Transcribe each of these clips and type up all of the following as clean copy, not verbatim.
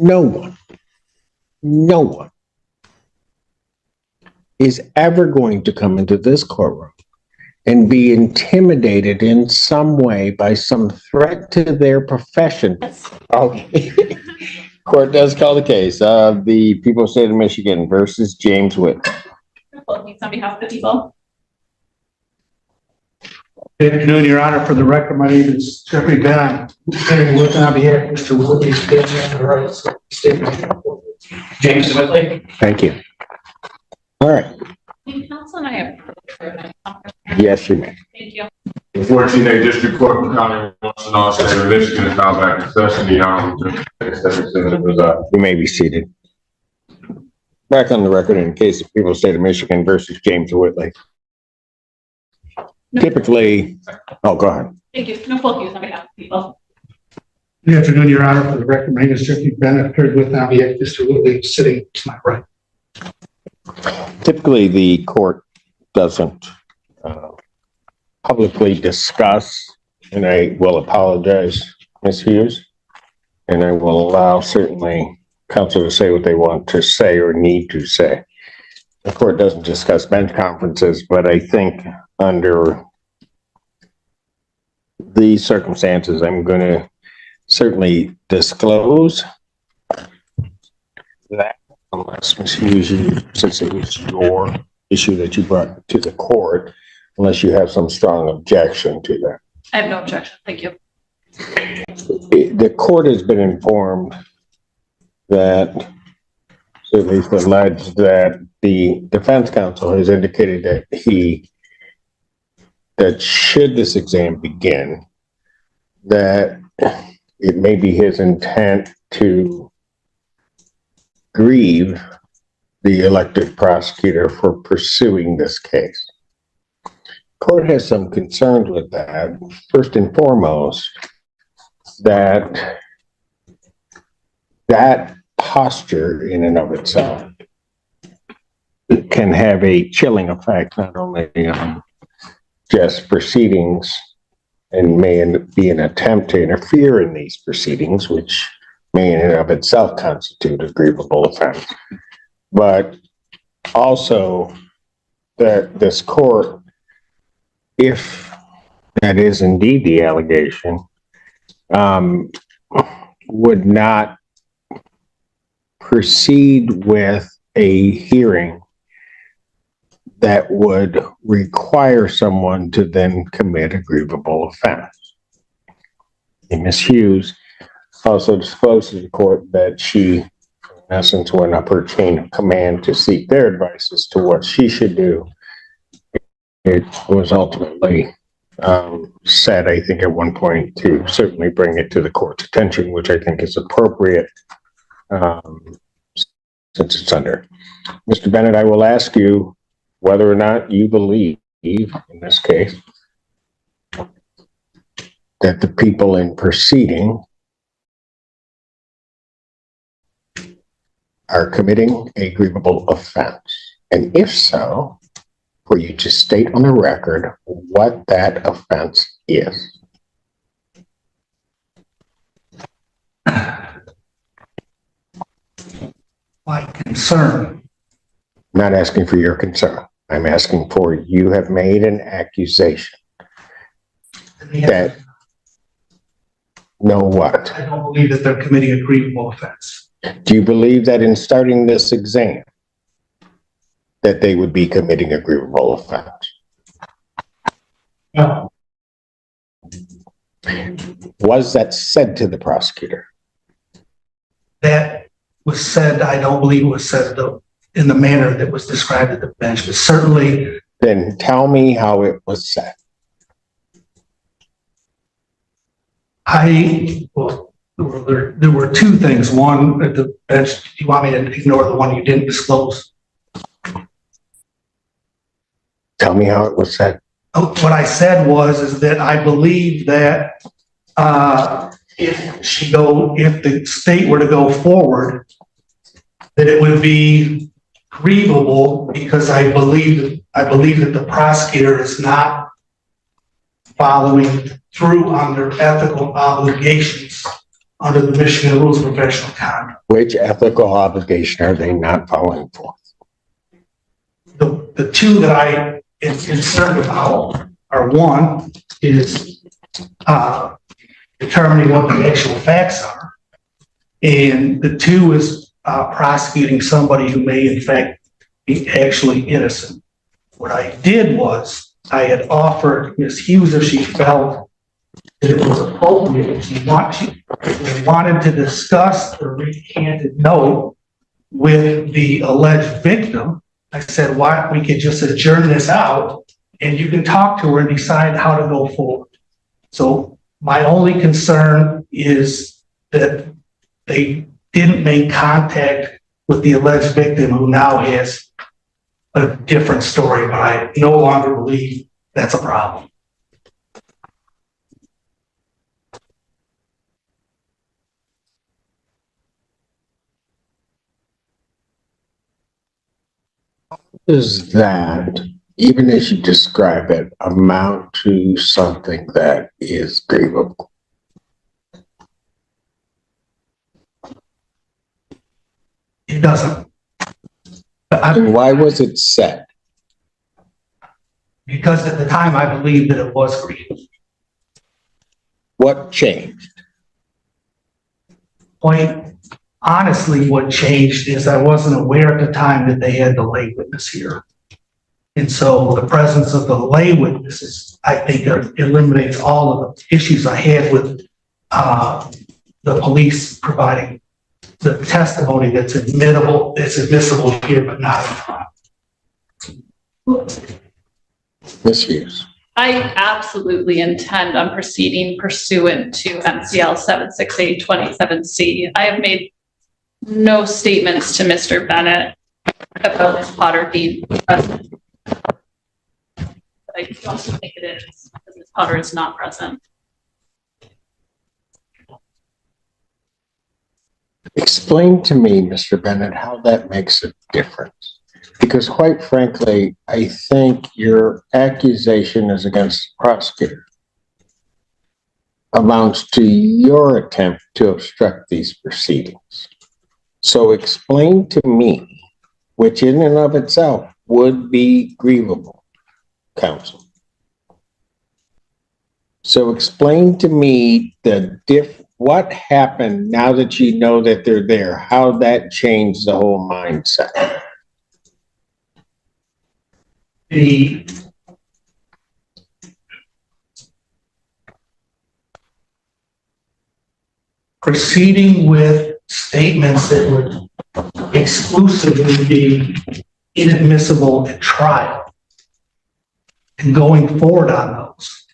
no one is ever going to come into this courtroom and be intimidated in some way by some threat to their profession. Okay. Court does call the case of the people of the state of Michigan versus James Witt. On behalf of the people. Good afternoon, Your Honor. For the record, my name is Jeffrey Ben. I'm here working on behalf of Mr. Whitley, James Whitley. Thank you. All right. Counsel and I have. Yes, you may. Thank you. The 14th District Court of County of State of Michigan is now back in session. The You may be seated. Back on the record in the case of people of the state of Michigan versus James Whitley. No. Typically, oh, go ahead. Thank you. No full use on behalf of the people. Good afternoon, Your Honor. For the record, my name is Jeffrey Ben. I'm here with on behalf of Mr. Whitley, sitting to my right. Typically, the court doesn't publicly discuss, and I will apologize, Ms. Hughes, and I will allow certainly counsel to say what they want to say or need to say. The court doesn't discuss bench conferences, but I think under these circumstances, I'm going to certainly disclose that unless Ms. Hughes, since it was your issue that you brought to the court, unless you have some strong objection to that. I have no objection. Thank you. The court has been informed that, at least alleged, that the defense counsel has indicated that should this exam begin, that it may be his intent to grieve the elected prosecutor for pursuing this case. Court has some concerns with that. First and foremost, that posture in and of itself can have a chilling effect, not only on just proceedings and may be an attempt to interfere in these proceedings, which may in and of itself constitute a grievable offense, but also that this court, if that is indeed the allegation, would not proceed with a hearing that would require someone to then commit a grievable offense. And Ms. Hughes also disclosed to the court that she, in essence, went up her chain of command to seek their advice as to what she should do. It was ultimately said, I think, at one point to certainly bring it to the court's attention, which I think is appropriate since it's under. Mr. Bennett, I will ask you whether or not you believe, in this case, that the people in proceeding are committing a grievable offense. And if so, for you to state on the record what that offense is. My concern. I'm not asking for your concern. I'm asking for, you have made an accusation that, know what? I don't believe that they're committing a grievable offense. Do you believe that in starting this exam, that they would be committing a grievable offense? No. Was that said to the prosecutor? That was said, I don't believe it was said in the manner that was described at the bench, but certainly. Then tell me how it was said. Well, there were two things. One, at the bench, do you want me to ignore the one you didn't disclose? Tell me how it was said. What I said is that I believe that if the state were to go forward, that it would be grievable because I believe that the prosecutor is not following through on their ethical obligations under the Michigan Rules of Professional Conduct. Which ethical obligation are they not following for? The two that I am concerned about are, one is determining what the actual facts are. And the two is prosecuting somebody who may in fact be actually innocent. What I did was I had offered Ms. Hughes, if she felt that it was appropriate, if she wanted to discuss the recanted note with the alleged victim, I said, why don't we could just adjourn this out and you can talk to her and decide how to go forward. So my only concern is that they didn't make contact with the alleged victim, who now has a different story, but I no longer believe that's a problem. Does that, even as you describe it, amount to something that is grievable? It doesn't. And why was it said? Because at the time I believed that it was grievous. What changed? Quite honestly, what changed is I wasn't aware at the time that they had the lay witness here. And so the presence of the lay witnesses, I think, eliminates all of the issues I had with the police providing the testimony that's admissible here, but not in front. Ms. Hughes. I absolutely intend on proceeding pursuant to MCL 76827C. I have made no statements to Mr. Bennett about Ms. Potter being present. But I don't think it is, because Ms. Potter is not present. Explain to me, Mr. Bennett, how that makes a difference. Because quite frankly, I think your accusation is against the prosecutor amounts to your attempt to obstruct these proceedings. So explain to me, which in and of itself would be grievable, counsel. So explain to me what happened now that you know that they're there, how that changed the whole mindset. The proceeding with statements that would exclusively be inadmissible at trial and going forward on those.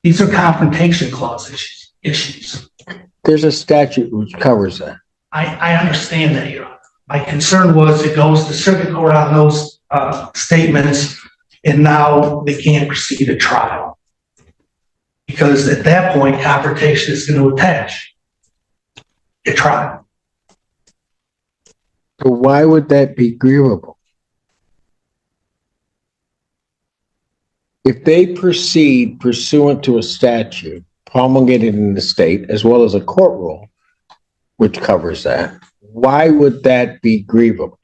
These are confrontation clause issues. There's a statute which covers that. I understand that, Your Honor. My concern was it goes to circuit court on those statements, and now they can't proceed to trial. Because at that point, confrontation is going to attach at trial. So why would that be grievable? If they proceed pursuant to a statute promulgated in the state, as well as a court rule, which covers that, why would that be grievable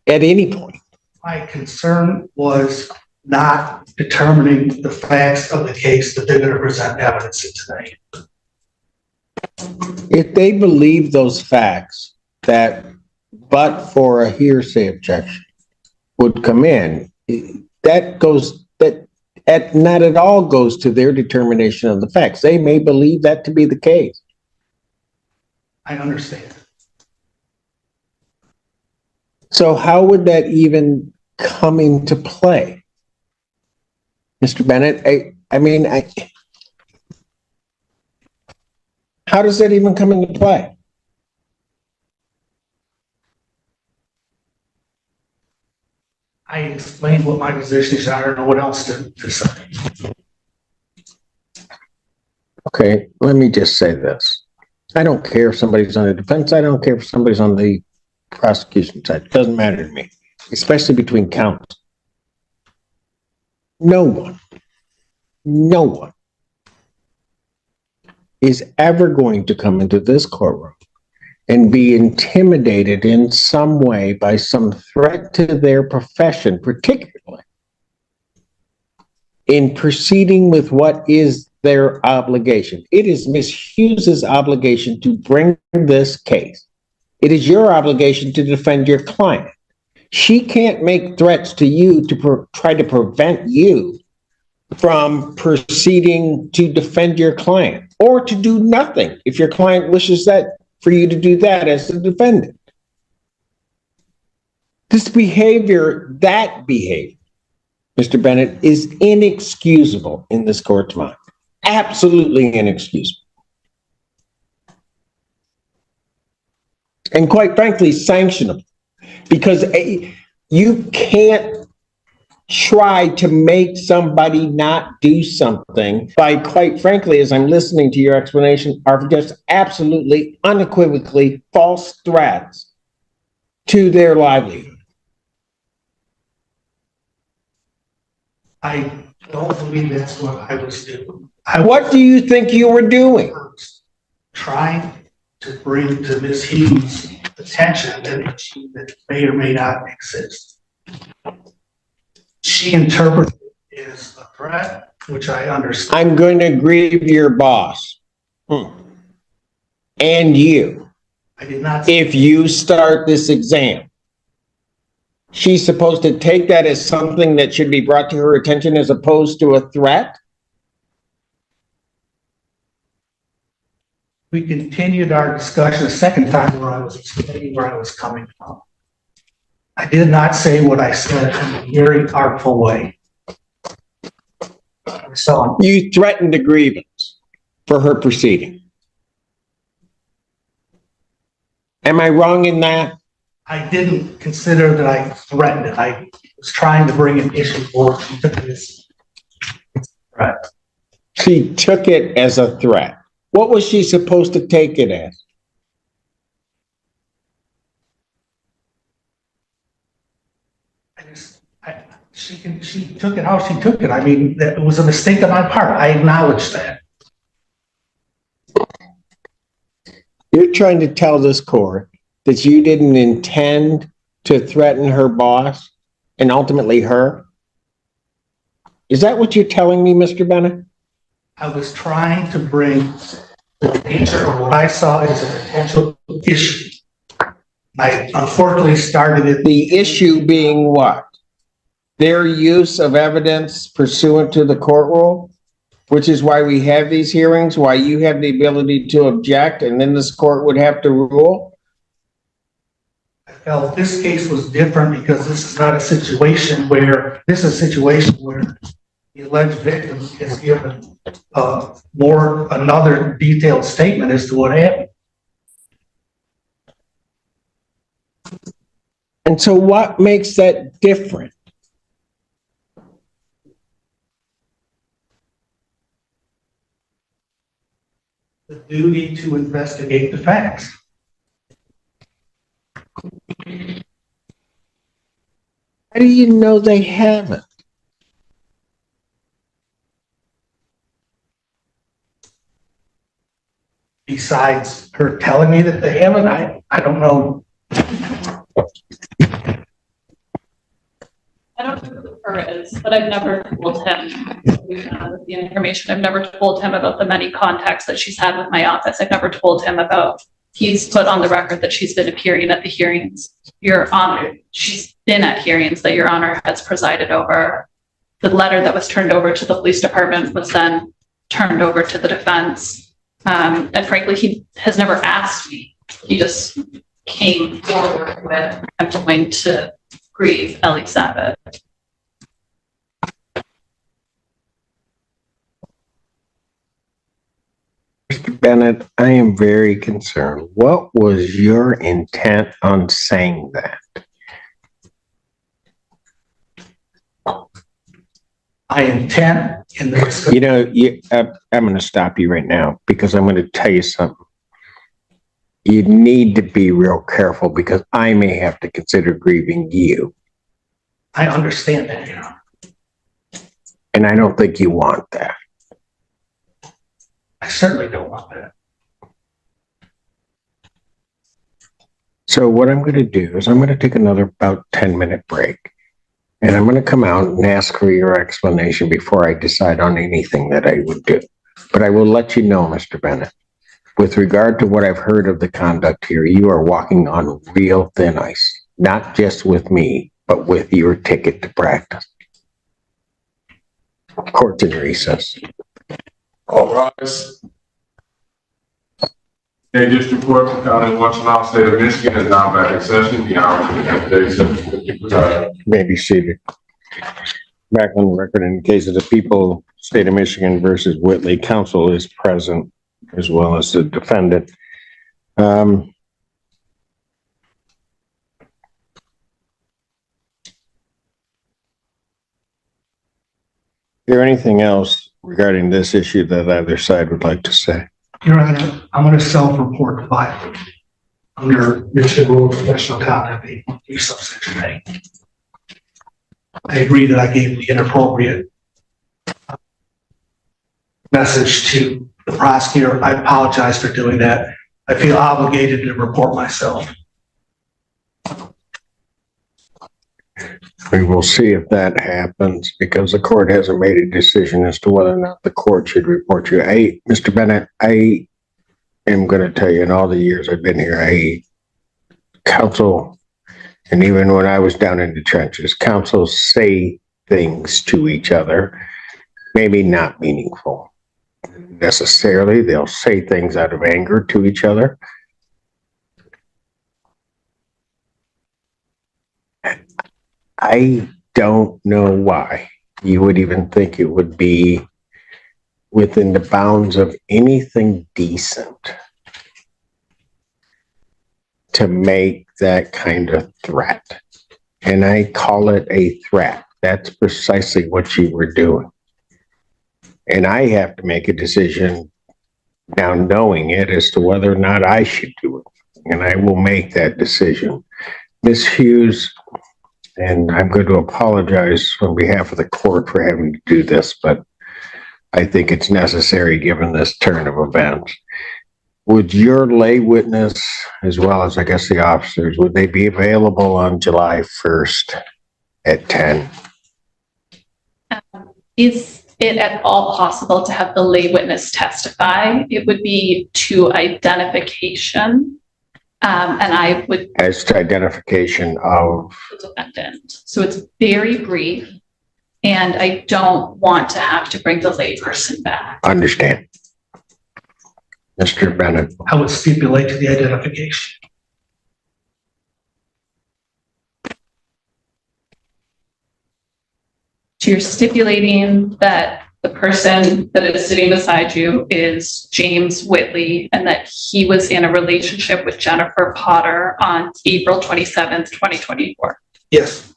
at any point? My concern was not determining the facts of the case that they're going to present evidence in today. If they believe those facts that, but for a hearsay objection, would come in, that not at all goes to their determination of the facts. They may believe that to be the case. I understand. So how would that even come into play? Mr. Bennett, how does that even come into play? I explained what my position is. I don't know what else to say. Okay, let me just say this. I don't care if somebody's on the defense. I don't care if somebody's on the prosecution side. It doesn't matter to me, especially between counts. No one is ever going to come into this courtroom and be intimidated in some way by some threat to their profession, particularly in proceeding with what is their obligation. It is Ms. Hughes's obligation to bring this case. It is your obligation to defend your client. She can't make threats to you to try to prevent you from proceeding to defend your client, or to do nothing if your client wishes that for you to do that as the defendant. This behavior, Mr. Bennett, is inexcusable in this court's mind. Absolutely inexcusable. And quite frankly, sanctionable. Because you can't try to make somebody not do something by, quite frankly, as I'm listening to your explanation, are just absolutely unequivocally false threats to their livelihood. I don't believe that's what I was doing. What do you think you were doing? was trying to bring to Ms. Hughes' attention an issue that may or may not exist. She interpreted it as a threat, which I understand. I'm going to grieve your boss. And you. I did not. If you start this exam. She's supposed to take that as something that should be brought to her attention as opposed to a threat? We continued our discussion a second time where I was explaining where I was coming from. I did not say what I said in a very artful way. So You threatened a grievance for her proceeding. Am I wrong in that? I didn't consider that I threatened it. I was trying to bring an issue forward to this threat. She took it as a threat. What was she supposed to take it as? She took it how she took it. I mean, it was a mistake on my part. I acknowledge that. You're trying to tell this court that you didn't intend to threaten her boss and ultimately her? Is that what you're telling me, Mr. Bennett? I was trying to bring the nature of what I saw as a potential issue. I unfortunately started it. The issue being what? Their use of evidence pursuant to the court rule, which is why we have these hearings, why you have the ability to object, and then this court would have to rule. I felt this case was different because this is not a situation where, this is a situation where the alleged victim is given another detailed statement as to what happened. And so what makes that different? The duty to investigate the facts. How do you know they haven't? Besides her telling me that they haven't, I don't know. I don't know who the her is, but I've never told him the information. I've never told him about the many contacts that she's had with my office. I've never told him about, he's put on the record that she's been appearing at the hearings. Your Honor, she's been at hearings that Your Honor has presided over. The letter that was turned over to the police department was then turned over to the defense. And frankly, he has never asked me. He just came forward with, I'm going to grieve Ellie Sabat. Mr. Bennett, I am very concerned. What was your intent on saying that? I intend in this. You know, I'm going to stop you right now because I'm going to tell you something. You need to be real careful because I may have to consider grieving you. I understand that, Your Honor. And I don't think you want that. I certainly don't want that. So what I'm going to do is I'm going to take another about 10-minute break. And I'm going to come out and ask for your explanation before I decide on anything that I would do. But I will let you know, Mr. Bennett, with regard to what I've heard of the conduct here, you are walking on real thin ice, not just with me, but with your ticket to practice. Court's in recess. All rise. A district court for county of Washtenaw, state of Michigan is now back in session. The hour for the day May be seated. Back on the record in the case of the people, state of Michigan versus Whitley, counsel is present as well as the defendant. Is there anything else regarding this issue that either side would like to say? Your Honor, I'm going to self-report the violation under Michigan Rule of Professional Conduct, 8.3 subsection A. I agree that I gave the inappropriate message to the prosecutor. I apologize for doing that. I feel obligated to report myself. We will see if that happens because the court hasn't made a decision as to whether or not the court should report you. Mr. Bennett, I am going to tell you in all the years I've been here, counsel, and even when I was down in the trenches, counsels say things to each other, maybe not meaningful necessarily. They'll say things out of anger to each other. I don't know why you would even think it would be within the bounds of anything decent to make that kind of threat. And I call it a threat. That's precisely what you were doing. And I have to make a decision now knowing it as to whether or not I should do it. And I will make that decision. Ms. Hughes, and I'm going to apologize on behalf of the court for having to do this, but I think it's necessary given this turn of events. Would your lay witness, as well as I guess the officers, would they be available on July 1st at 10? Is it at all possible to have the lay witness testify? It would be to identification. And I would. As to identification of the defendant. So it's very brief. And I don't want to have to bring the lay person back. Understand. Mr. Bennett. I would stipulate to the identification. So you're stipulating that the person that is sitting beside you is James Whitley and that he was in a relationship with Jennifer Potter on April 27th, 2024. Yes.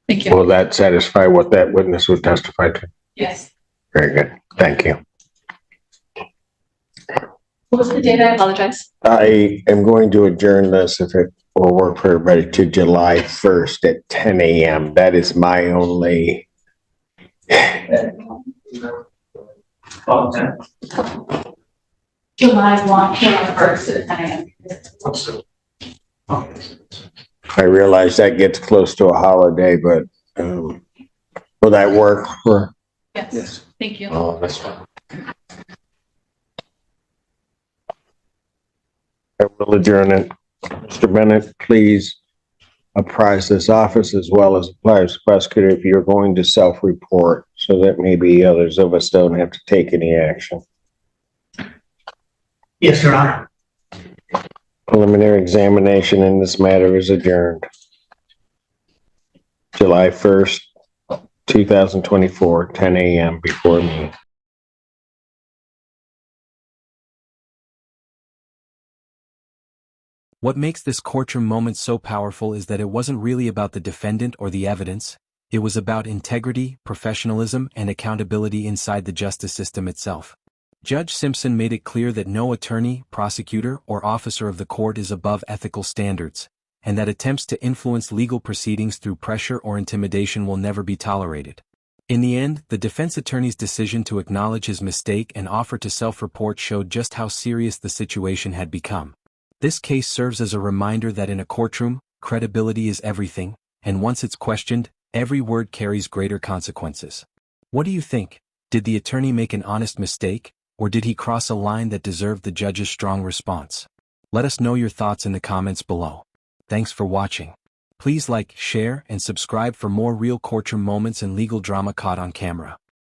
Thank you. Will that satisfy what that witness would testify to? Yes. Very good. Thank you. What was the date? I apologize. I am going to adjourn this, if it will work for everybody, to July 1st at 10 a.m. That is my only. July 1st at 10 a.m. I realize that gets close to a holiday, but will that work for? Yes. Thank you. Oh, that's fine. I will adjourn it. Mr. Bennett, please apprise this office as well as the prosecutor if you're going to self-report so that maybe others of us don't have to take any action. Yes, Your Honor. Preliminary examination in this matter is adjourned. July 1st, 2024, 10 a.m. before me. What makes this courtroom moment so powerful is that it wasn't really about the defendant or the evidence. It was about integrity, professionalism, and accountability inside the justice system itself. Judge Simpson made it clear that no attorney, prosecutor, or officer of the court is above ethical standards, and that attempts to influence legal proceedings through pressure or intimidation will never be tolerated. In the end, the defense attorney's decision to acknowledge his mistake and offer to self-report showed just how serious the situation had become. This case serves as a reminder that in a courtroom, credibility is everything, and once it's questioned, every word carries greater consequences. What do you think? Did the attorney make an honest mistake, or did he cross a line that deserved the judge's strong response? Let us know your thoughts in the comments below. Thanks for watching. Please like, share, and subscribe for more real courtroom moments and legal drama caught on camera.